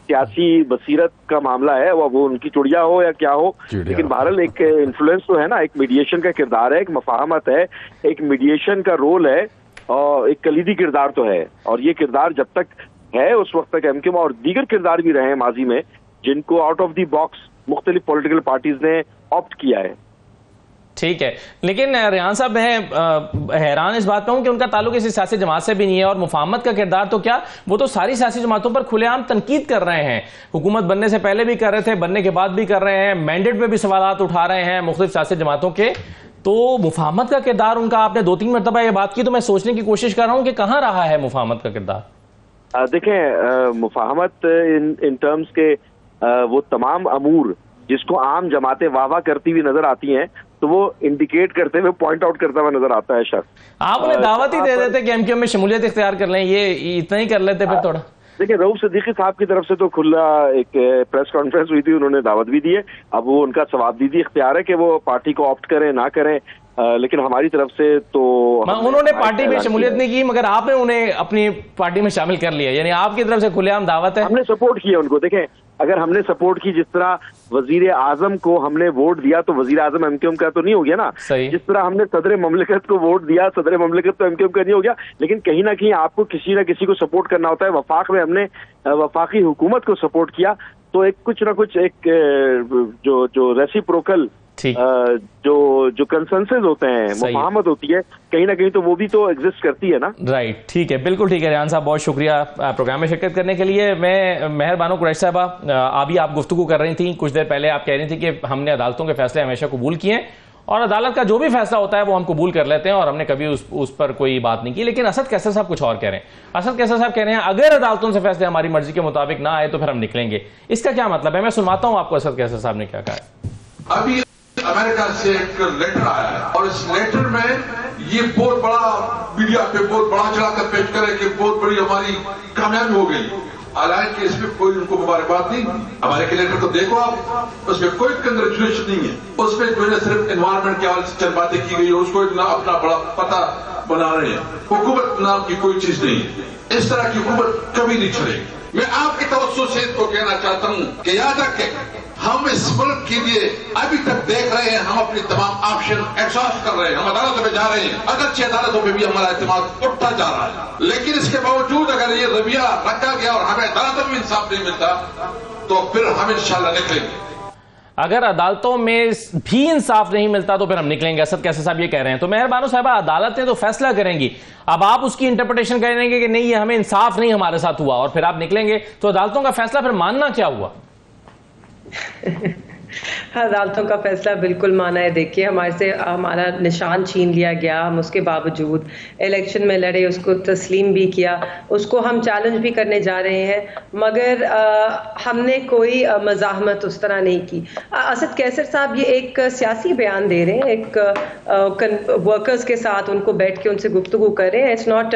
سیاسی بصیرت کا معاملہ ہے, وہ ان کی چڑیا ہو یا کیا ہو, لیکن بہرحال ایک انفلوئنس تو ہے نا, ایک میڈیشن کا کردار ہے, ایک مفاہمت ہے, ایک میڈیشن کا رول ہے اور ایک کلیدی کردار تو ہے, اور یہ کردار جب تک ہے اس وقت تک MKM اور دیگر کردار بھی رہے ہیں ماضی میں جن کو آؤٹ آف دی باکس مختلف پولیٹیکل پارٹیز نے آپٹ کیا ہے. ٹھیک ہے, لیکن ریحان صاحب میں حیران اس بات پہ ہوں کہ ان کا تعلق کسی سیاسی جماعت سے بھی نہیں ہے, اور مفاہمت کا کردار تو کیا, وہ تو ساری سیاسی جماعتوں پر کھلے عام تنقید کر رہے ہیں, حکومت بننے سے پہلے بھی کر رہے تھے, بننے کے بعد بھی کر رہے ہیں, مینڈیٹ پہ بھی سوالات اٹھا رہے ہیں مختلف سیاسی جماعتوں کے. تو مفاہمت کا کردار ان کا, آپ نے 2-3 مرتبہ یہ بات کی, تو میں سوچنے کی کوشش کر رہا ہوں کہ کہاں رہا ہے مفاہمت کا کردار؟ دیکھیں, مفاہمت ان ٹرمز کے وہ تمام امور جس کو عام جماعتیں واہ واہ کرتی ہوئی نظر آتی ہیں تو وہ انڈیکیٹ کرتے ہوئے, پوائنٹ آؤٹ کرتا ہوا نظر آتا ہے شخص. آپ انہیں دعوت ہی دے دیتے کہ MKM میں شمولیت اختیار کر لیں, یہ اتنا ہی کر لیتے پھر تھوڑا. دیکھیں, رؤوف صدیقی صاحب کی طرف سے تو کھلا ایک پریس کانفرنس ہوئی تھی, انہوں نے دعوت بھی دی ہے, اب وہ ان کا ثوابدیدی اختیار ہے کہ وہ پارٹی کو آپٹ کریں نہ کریں, لیکن ہماری طرف سے تو انہوں نے پارٹی میں شمولیت نہیں کی, مگر آپ نے انہیں اپنی پارٹی میں شامل کر لیا, یعنی آپ کی طرف سے کھلے عام دعوت ہے. ہم نے سپورٹ کیا ان کو. دیکھیں, اگر ہم نے سپورٹ کی, جس طرح وزیر اعظم کو ہم نے ووٹ دیا تو وزیر اعظم MKM کا تو نہیں ہو گیا نا, جس طرح ہم نے صدر مملکت کو ووٹ دیا, صدر مملکت تو MKM کا نہیں ہو گیا, لیکن کہیں نہ کہیں آپ کو کسی نہ کسی کو سپورٹ کرنا ہوتا ہے. وفاق میں ہم نے وفاقی حکومت کو سپورٹ کیا, تو ایک کچھ نہ کچھ ایک جو ریسیپروکل جو کنسنسس ہوتے ہیں, مفاہمت ہوتی ہے, کہیں نہ کہیں تو وہ بھی تو ایگزسٹ کرتی ہے نا. رائٹ, ٹھیک ہے, بالکل ٹھیک ہے. ریحان صاحب بہت شکریہ پروگرام میں شرکت کرنے کے لیے. میں مہر بانو قریشی صاحبہ, ابھی آپ گفتگو کر رہی تھیں, کچھ دیر پہلے آپ کہہ رہی تھی کہ ہم نے عدالتوں کے فیصلے ہمیشہ قبول کیے ہیں اور عدالت کا جو بھی فیصلہ ہوتا ہے وہ ہم قبول کر لیتے ہیں اور ہم نے کبھی اس پر کوئی بات نہیں کی. لیکن اسد قیصر صاحب کچھ اور کہہ رہے ہیں. اسد قیصر صاحب کہہ رہے ہیں اگر عدالتوں سے فیصلے ہماری مرضی کے مطابق نہ آئے تو پھر ہم نکلیں گے. اس کا کیا مطلب ہے؟ میں سنواتا ہوں آپ کو اسد قیصر صاحب نے کیا کہا ہے. ابھی امریکہ سے ایک لیٹر آیا ہے اور اس لیٹر میں یہ بہت بڑا میڈیا پہ بہت بڑا چڑھا کر پیش کرے کہ بہت بڑی ہماری کامیابی ہو گئی, حالانکہ اس میں کوئی ان کو مبارکباد نہیں. ہمارے کے لیٹر کو دیکھو آپ, اس میں کوئی کنگریچولیشن نہیں ہے, اس میں جو ہے صرف انوائرمنٹ کے حوالے سے چند باتیں کی گئی, اس کو اپنا بڑا پتہ بنا رہے ہیں. حکومت نام کی کوئی چیز نہیں ہے, اس طرح کی حکومت کبھی نہیں چلے گی. میں آپ کی توجہ سے کو کہنا چاہتا ہوں کہ یاد رکھیں, ہم اس ملک کے لیے ابھی تک دیکھ رہے ہیں, ہم اپنی تمام آپشن ایکساسٹ کر رہے ہیں, ہم عدالتوں میں جا رہے ہیں, اگرچہ عدالتوں میں بھی ہمارا اعتماد اٹھتا جا رہا ہے, لیکن اس کے باوجود اگر یہ رویہ رکھا گیا اور ہمیں عدالتوں میں انصاف نہیں ملتا تو پھر ہم انشاءاللہ نکلیں گے. اگر عدالتوں میں بھی انصاف نہیں ملتا تو پھر ہم نکلیں گے, اسد قیصر صاحب یہ کہہ رہے ہیں. تو مہر بانو صاحبہ, عدالتیں تو فیصلہ کریں گی, اب آپ اس کی انٹرپریٹیشن کریں گے کہ نہیں یہ ہمیں انصاف نہیں ہمارے ساتھ ہوا, اور پھر آپ نکلیں گے, تو عدالتوں کا فیصلہ پھر ماننا کیا ہوا؟ عدالتوں کا فیصلہ بالکل مانا ہے. دیکھیے, ہمارے سے ہمارا نشان چھین لیا گیا, ہم اس کے باوجود الیکشن میں لڑے, اس کو تسلیم بھی کیا, اس کو ہم چیلنج بھی کرنے جا رہے ہیں, مگر ہم نے کوئی مزاحمت اس طرح نہیں کی. اسد قیصر صاحب یہ ایک سیاسی بیان دے رہے ہیں, ایک ورکرز کے ساتھ ان کو بیٹھ کے ان سے گفتگو کر رہے ہیں. اٹس ناٹ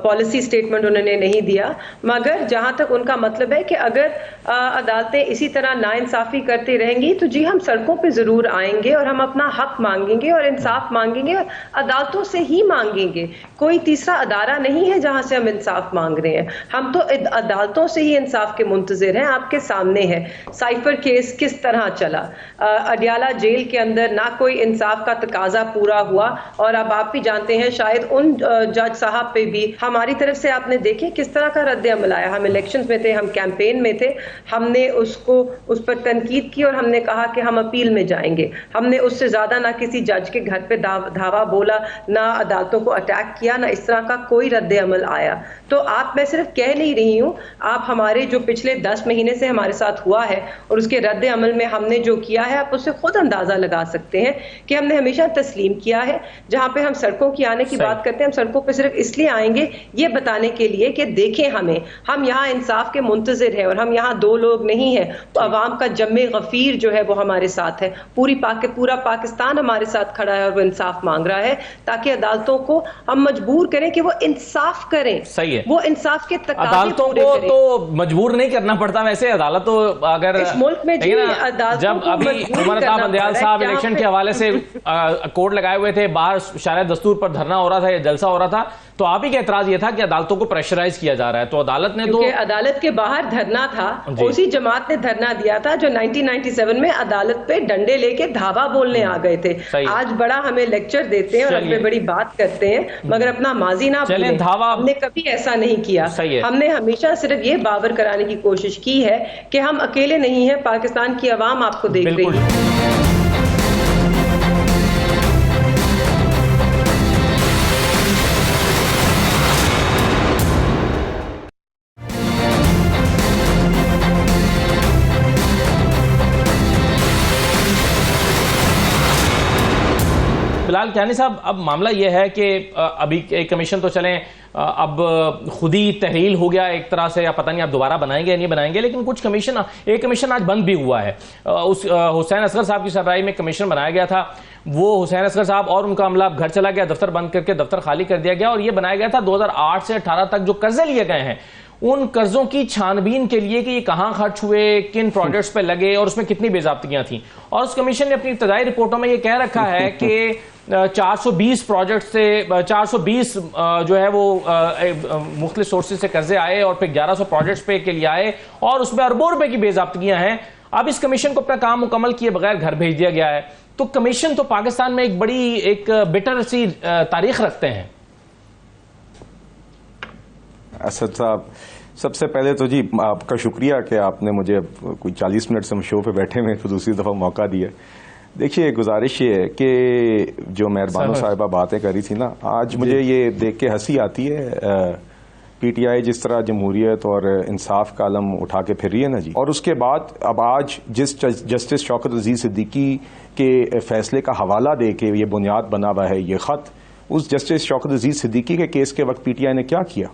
پالیسی اسٹیٹمنٹ انہوں نے نہیں دیا, مگر جہاں تک ان کا مطلب ہے کہ اگر عدالتیں اسی طرح ناانصافی کرتی رہیں گی تو جی ہم سڑکوں پہ ضرور آئیں گے اور ہم اپنا حق مانگیں گے اور انصاف مانگیں گے, اور عدالتوں سے ہی مانگیں گے. کوئی تیسرا ادارہ نہیں ہے جہاں سے ہم انصاف مانگ رہے ہیں, ہم تو عدالتوں سے ہی انصاف کے منتظر ہیں. آپ کے سامنے ہے سائفر کیس کس طرح چلا, اڈیالہ جیل کے اندر نہ کوئی انصاف کا تقاضا پورا ہوا, اور اب آپ بھی جانتے ہیں شاید ان جج صاحب پہ بھی ہماری طرف سے آپ نے دیکھے کس طرح کا رد عمل آیا. ہم الیکشنز میں تھے, ہم کیمپین میں تھے, ہم نے اس پر تنقید کی اور ہم ہم نے کہا کہ ہم اپیل میں جائیں گے. ہم نے اس سے زیادہ نہ کسی جج کے گھر پہ دھاوا بولا، نہ عدالتوں کو اٹیک کیا، نہ اس طرح کا کوئی رد عمل آیا. تو میں صرف کہہ نہیں رہی ہوں، آپ ہمارے جو پچھلے 10 مہینے سے ہمارے ساتھ ہوا ہے اور اس کے رد عمل میں ہم نے جو کیا ہے، آپ اس سے خود اندازہ لگا سکتے ہیں کہ ہم نے ہمیشہ تسلیم کیا ہے. جہاں پہ ہم سڑکوں کی آنے کی بات کرتے ہیں، ہم سڑکوں پہ صرف اس لیے آئیں گے یہ بتانے کے لیے کہ دیکھیں ہم یہاں انصاف کے منتظر ہیں، اور ہم یہاں دو لوگ نہیں ہیں. عوام کا جم غفیر جو ہے وہ ہمارے ساتھ ہے، پورا پاکستان ہمارے ساتھ کھڑا ہے اور وہ انصاف مانگ رہا ہے، تاکہ عدالتوں کو ہم مجبور کریں کہ وہ انصاف کریں. صحیح ہے، وہ انصاف کے تقاضے عدالتوں کو تو مجبور نہیں کرنا پڑتا. ویسے عدالت تو اگر اس ملک میں جب ابھی عمر عطا بندیال صاحب الیکشن کے حوالے سے کوڈ لگائے ہوئے تھے، باہر شارع دستور پر دھرنا ہو رہا تھا یا جلسہ ہو رہا تھا، تو آپ ہی کا اعتراض یہ تھا کہ عدالتوں کو پریشرائز کیا جا رہا ہے. تو عدالت نے تو عدالت کے باہر دھرنا تھا، اسی جماعت نے دھرنا دیا تھا جو 1997 میں عدالت پہ ڈنڈے لے کے دھاوا بولنے آ گئے تھے. آج بڑا ہمیں لیکچر دیتے ہیں اور ہمیں بڑی بات کرتے ہیں، مگر اپنا ماضی نہ بھولیں. ہم نے کبھی ایسا نہیں کیا. ہم نے ہمیشہ صرف یہ باور کرانے کی کوشش کی ہے کہ ہم اکیلے نہیں ہیں، پاکستان کی عوام آپ کو دیکھ رہی ہے. بلال کیانی صاحب، اب معاملہ یہ ہے کہ ابھی ایک کمیشن تو چلیں اب خود ہی تحلیل ہو گیا ایک طرح سے، یا پتہ نہیں آپ دوبارہ بنائیں گے یا نہیں بنائیں گے، لیکن کچھ ایک کمیشن آج بند بھی ہوا ہے. حسین اصغر صاحب کی سربراہی میں کمیشن بنایا گیا تھا، وہ حسین اصغر صاحب اور ان کا عملہ گھر چلا گیا، دفتر بند کر کے دفتر خالی کر دیا گیا، اور یہ بنایا گیا تھا 2008 سے 18 تک جو قرضے لیے گئے ہیں ان قرضوں کی چھان بین کے لیے کہ یہ کہاں خرچ ہوئے، کن پروجیکٹس پہ لگے اور اس میں کتنی بے ضابطگیاں تھیں. اور اس کمیشن نے اپنی ابتدائی رپورٹوں میں یہ کہہ رکھا ہے کہ 420 پروجیکٹ سے 420 جو ہے وہ مختلف سورسز سے قرضے آئے، اور پھر 1100 پروجیکٹس پہ کے لیے آئے، اور اس میں اربوں روپے کی بے ضابطگیاں ہیں. اب اس کمیشن کو اپنا کام مکمل کیے بغیر گھر بھیج دیا گیا ہے. تو کمیشن تو پاکستان میں ایک بڑی ایک بٹر سی تاریخ رکھتے ہیں. اسد صاحب، سب سے پہلے تو جی آپ کا شکریہ کہ آپ نے مجھے کوئی 40 منٹ سے شو پہ بیٹھے میں تو دوسری دفعہ موقع دیا. دیکھیے، گزارش یہ ہے کہ جو مہربانو صاحبہ باتیں کری تھی نا، آج مجھے یہ دیکھ کے ہنسی آتی ہے. پی ٹی آئی جس طرح جمہوریت اور انصاف کا علم اٹھا کے پھر رہی ہے نا جی، اور اس کے بعد اب آج جسٹس شوکت عزیز صدیقی کے فیصلے کا حوالہ دے کے یہ بنیاد بنا ہوا ہے یہ خط، اس جسٹس شوکت عزیز صدیقی کے کیس کے وقت پی ٹی آئی نے کیا کیا،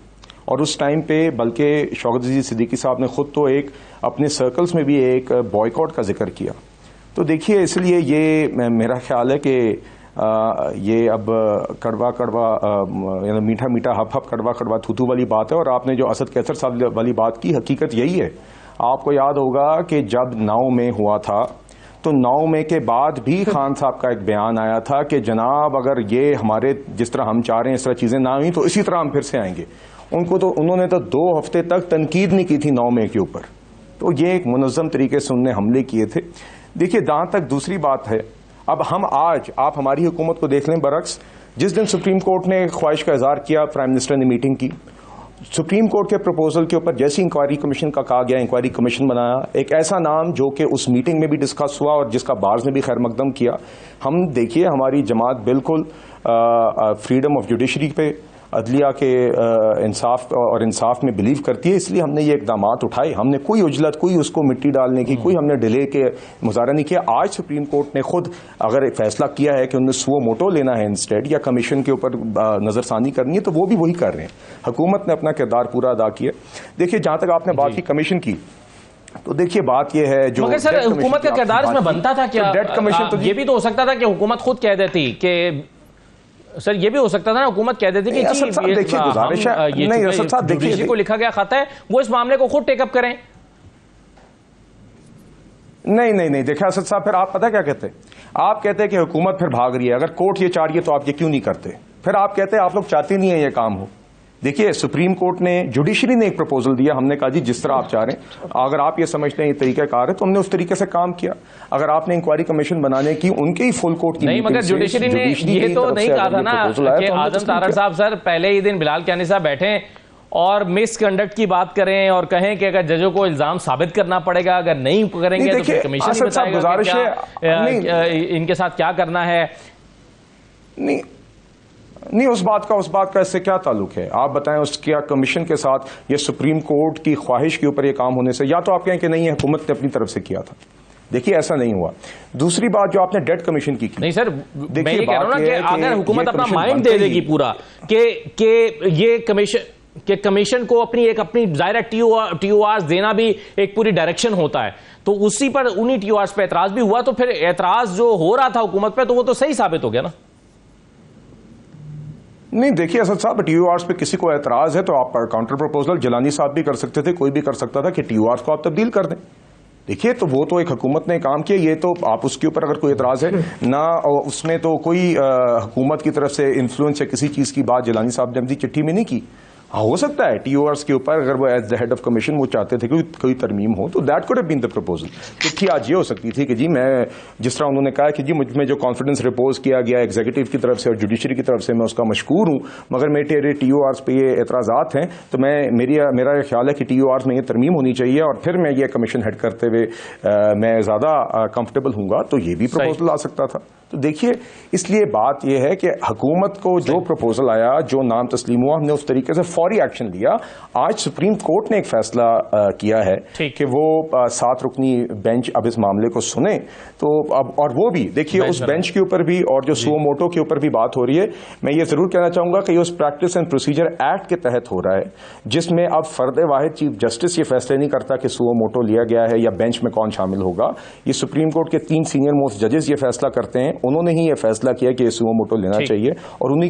اور اس ٹائم پہ بلکہ شوکت عزیز صدیقی صاحب نے خود تو ایک اپنے سرکلز میں بھی ایک بوائیکاٹ کا ذکر کیا. تو دیکھیے، اس لیے یہ میرا خیال ہے کہ یہ اب کڑوا یعنی میٹھا میٹھا ہپ ہپ کڑوا کڑوا تھوتو والی بات ہے. اور آپ نے جو اسد کیسر صاحب والی بات کی، حقیقت یہی ہے. آپ کو یاد ہوگا کہ جب 9 مئی ہوا تھا تو 9 مئی کے بعد بھی خان صاحب کا ایک بیان آیا تھا کہ جناب اگر یہ ہمارے جس طرح ہم چاہ رہے ہیں اس طرح چیزیں نہ ہوئیں تو اسی طرح ہم پھر سے آئیں گے. انہوں نے تو 2 ہفتے تک تنقید نہیں کی تھی 9 مئی کے اوپر. تو یہ ایک منظم طریقے سے انہوں نے حملے کیے تھے. دیکھیے، جہاں تک دوسری بات ہے، اب ہم آج آپ ہماری حکومت کو دیکھ لیں برعکس. جس دن سپریم کورٹ نے خواہش کا اظہار کیا، پرائم منسٹر نے میٹنگ کی، سپریم کورٹ کے پروپوزل کے اوپر جیسی انکوائری کمیشن کا کہا گیا، انکوائری کمیشن بنایا. ایک ایسا نام جو کہ اس میٹنگ میں بھی ڈسکس ہوا اور جس کا بارز نے بھی خیر مقدم کیا. ہم دیکھیے، ہماری جماعت بالکل فریڈم آف جوڈیشری پہ، عدلیہ کے انصاف میں بلیو کرتی ہے. اس لیے ہم نے یہ اقدامات اٹھائے. ہم نے کوئی عجلت، کوئی اس کو مٹی ڈالنے کی، کوئی ہم نے ڈیلے کے مظاہرہ نہیں کیا. آج سپریم کورٹ نے خود اگر ایک فیصلہ کیا ہے کہ انہیں سو موٹو لینا ہے انسٹیڈ، یا کمیشن کے اوپر نظر ثانی کرنی ہے، تو وہ بھی وہی کر رہے ہیں. حکومت نے اپنا کردار پورا ادا کیا. دیکھیے، جہاں تک آپ نے بات کی کمیشن کی، تو دیکھیے بات یہ ہے جو مگر سر حکومت کا کردار اس میں بنتا تھا کیا؟ یہ بھی تو ہو سکتا تھا کہ حکومت خود کہہ دیتی کہ سر، یہ بھی ہو سکتا تھا نا حکومت کہہ دیتی کہ جی کو لکھا گیا خط ہے وہ اس معاملے کو خود ٹیک اپ کریں. نہیں دیکھیں اسد صاحب، پھر آپ پتہ کیا کہتے ہیں؟ آپ کہتے ہیں کہ حکومت پھر بھاگ رہی ہے. اگر کورٹ یہ چاہ رہی ہے تو آپ یہ کیوں نہیں کرتے؟ پھر آپ کہتے ہیں آپ لوگ چاہتے نہیں ہیں یہ کام ہو. دیکھیے، سپریم کورٹ نے، جوڈیشری نے ایک پروپوزل دیا. ہم نے کہا جی جس طرح آپ چاہ رہے ہیں، اگر آپ یہ سمجھتے ہیں یہ طریقہ کار ہے تو ہم نے اس طریقے سے کام کیا. اگر آپ نے انکوائری کمیشن بنانے کی ان کے ہی فل کورٹ کی نہیں، مگر جوڈیشری نے یہ تو نہیں کہا تھا نا کہ اعظم طارق صاحب، سر پہلے ہی دن بلال کیانی صاحب بیٹھے اور مس کنڈکٹ کی بات کریں اور کہیں کہ اگر ججوں کو الزام ثابت کرنا پڑے گا, اگر نہیں کریں گے تو پھر کمیشن ہی بتائے گا کہ کیا ان کے ساتھ کیا کرنا ہے. نہیں, اس بات کا اس سے کیا تعلق ہے؟ آپ بتائیں اس کیا کمیشن کے ساتھ یا سپریم کورٹ کی خواہش کے اوپر یہ کام ہونے سے, یا تو آپ کہیں کہ نہیں حکومت نے اپنی طرف سے کیا تھا. دیکھیے ایسا نہیں ہوا. دوسری بات جو آپ نے ڈیڈ کمیشن کی نہیں سر, میں یہ کہہ رہا ہوں نا کہ اگر حکومت اپنا مائنڈ دے دے گی پورا کہ یہ کمیشن کو اپنی ظاہر ٹی او آرز دینا بھی ایک پوری ڈائریکشن ہوتا ہے, تو اسی پر انہی ٹی او آرز پہ اعتراض بھی ہوا, تو پھر اعتراض جو ہو رہا تھا حکومت پہ تو وہ تو صحیح ثابت ہو گیا نا. نہیں دیکھیے اسد صاحب, ٹی او آرز پہ کسی کو اعتراض ہے تو آپ کاؤنٹر پروپوزل جیلانی صاحب بھی کر سکتے تھے, کوئی بھی کر سکتا تھا کہ ٹی او آرز کو آپ تبدیل کر دیں. دیکھیے تو وہ تو ایک حکومت نے کام کیا, یہ تو آپ اس کے اوپر اگر کوئی اعتراض ہے نہ, اس میں تو کوئی حکومت کی طرف سے انفلوئنس یا کسی چیز کی بات جیلانی صاحب نے اپنی چٹھی میں نہیں کی. ہو سکتا ہے ٹی او آرز کے اوپر اگر وہ as the head of commission وہ چاہتے تھے کہ کوئی ترمیم ہو تو that could have been the proposal. چٹھی آج یہ ہو سکتی تھی کہ جی میں جس طرح انہوں نے کہا کہ جی مجھ میں جو کانفیڈنس رپوز کیا گیا ایگزیکٹو کی طرف سے اور جوڈیشری کی طرف سے میں اس کا مشکور ہوں, مگر میرے ٹی او آرز پہ یہ اعتراضات ہیں تو میرا یہ خیال ہے کہ ٹی او آرز میں یہ ترمیم ہونی چاہیے اور پھر میں یہ کمیشن ہیڈ کرتے ہوئے میں زیادہ کمفرٹیبل ہوں گا, تو یہ بھی پروپوزل آ سکتا تھا. تو دیکھیے اس لیے بات یہ ہے کہ حکومت کو جو پروپوزل آیا, جو نام تسلیم ہوا, ہم نے اس طریقے سے فوری ایکشن لیا. آج سپریم کورٹ نے ایک فیصلہ کیا ہے کہ وہ 7 رکنی بینچ اب اس معاملے کو سنے, تو اب اور وہ بھی دیکھیے اس بینچ کے اوپر بھی اور جو سو موٹو کے اوپر بھی بات ہو رہی ہے. میں یہ ضرور کہنا چاہوں گا کہ یہ اس پریکٹس اینڈ پروسیجر ایکٹ کے تحت ہو رہا ہے, جس میں اب فرد واحد چیف جسٹس یہ فیصلے نہیں کرتا کہ سو موٹو لیا گیا ہے یا بینچ میں کون شامل ہوگا. یہ سپریم کورٹ کے 3 سینئر موسٹ ججز یہ فیصلہ کرتے ہیں. انہوں نے ہی یہ فیصلہ کیا کہ سو موٹو لینا چاہیے اور انہوں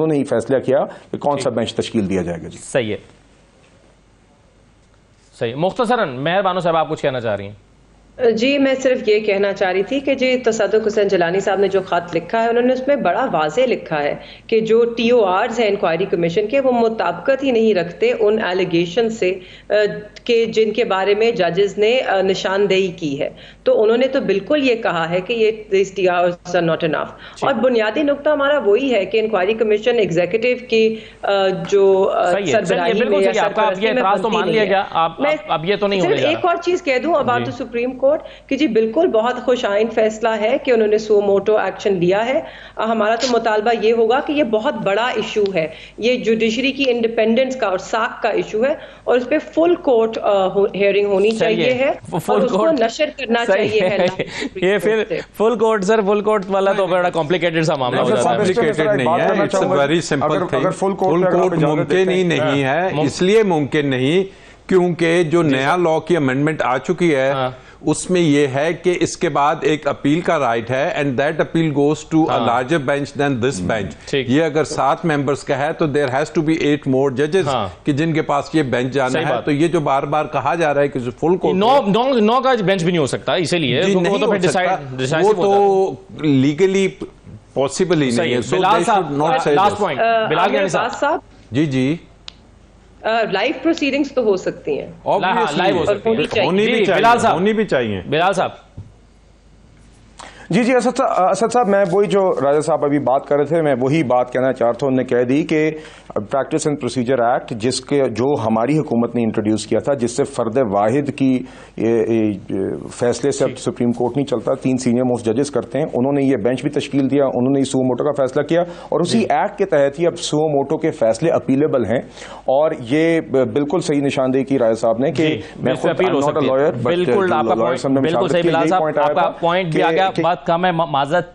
نے ہی فیصلہ کیا کہ کون سا بینچ تشکیل دیا جائے گا. جی صحیح ہے, صحیح. مختصراً مہربانو صاحب آپ کچھ کہنا چاہ رہی ہیں؟ جی میں صرف یہ کہنا چاہ رہی تھی کہ جی تصدق حسین جیلانی صاحب نے جو خط لکھا ہے انہوں نے اس میں بڑا واضح لکھا ہے کہ جو ٹی او آرز ہیں انکوائری کمیشن کے, وہ مطابقت ہی نہیں رکھتے ان ایلیگیشن سے کہ جن کے بارے میں ججز نے نشاندہی کی ہے. تو انہوں نے تو بالکل یہ کہا ہے کہ یہ ٹی او آرز آر ناٹ انف. اور بنیادی نقطہ ہمارا وہی ہے کہ انکوائری کمیشن ایگزیکٹو کی جو سربراہی میں یا سرپرستی میں اب یہ تو نہیں ہونے جا رہا. ایک اور چیز کہہ دوں اباؤٹ دی سپریم کہ جی بالکل بہت خوش آئند فیصلہ ہے کہ انہوں نے سو موٹو ایکشن لیا ہے. ہمارا تو مطالبہ یہ ہوگا کہ یہ بہت بڑا ایشو ہے, یہ جوڈیشری کی انڈیپینڈنس کا اور ساکھ کا ایشو ہے, اور اس پہ فل کورٹ ہیئرنگ ہونی چاہیے ہے اور اس کو نشر کرنا چاہیے ہے. یہ پھر فل کورٹ, سر فل کورٹ والا تو بڑا کمپلیکیٹڈ سا معاملہ ہو جاتا ہے. کمپلیکیٹڈ نہیں ہے, it's a very simple thing. Full court ممکن ہی نہیں ہے, اس لیے ممکن نہیں کیونکہ جو نیا لا کی امینڈمنٹ آ چکی ہے اس میں یہ ہے کہ اس کے بعد ایک اپیل کا رائٹ ہے and that appeal goes to a larger bench then this bench. یہ اگر 7 ممبرز کا ہے تو there has to be 8 more ججز کہ جن کے پاس یہ بینچ جانا ہے. تو یہ جو بار بار کہا جا رہا ہے کہ فل کورٹ 9 کا بینچ بھی نہیں ہو سکتا, اسی لیے وہ تو لیگلی پاسبل ہی نہیں ہے. بلال صاحب لاسٹ پوائنٹ. بلال صاحب جی لائیو پروسیڈنگز تو ہو سکتی ہیں, ہونی بھی چاہیے. بلال صاحب جی اسد صاحب میں وہی جو راجہ صاحب ابھی بات کر رہے تھے میں وہی بات کہنا چاہتا ہوں. انہوں نے کہہ دی کہ پریکٹس اینڈ پروسیجر ایکٹ جو ہماری حکومت نے انٹروڈیوس کیا تھا, جس سے فرد واحد کی فیصلے سے اب سپریم کورٹ نہیں چلتا, 3 سینئر موسٹ ججز کرتے ہیں. انہوں نے یہ بینچ بھی تشکیل دیا, انہوں نے سو موٹو کا فیصلہ کیا اور اسی ایکٹ کے تحت ہی اب سو موٹو کے فیصلے اپیلیبل ہیں. اور یہ بالکل صحیح نشاندہی کی راجہ صاحب نے کہ میں خود ناٹ اے لائر, بالکل آپ کا پوائنٹ بھی آ گیا. بات کا میں معذرت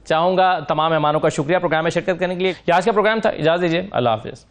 چاہوں گا تمام مہمانوں کا شکریہ پروگرام میں شرکت کرنے کے لیے. یہ آج کا پروگرام تھا, اجازت دیجیے, اللہ حافظ.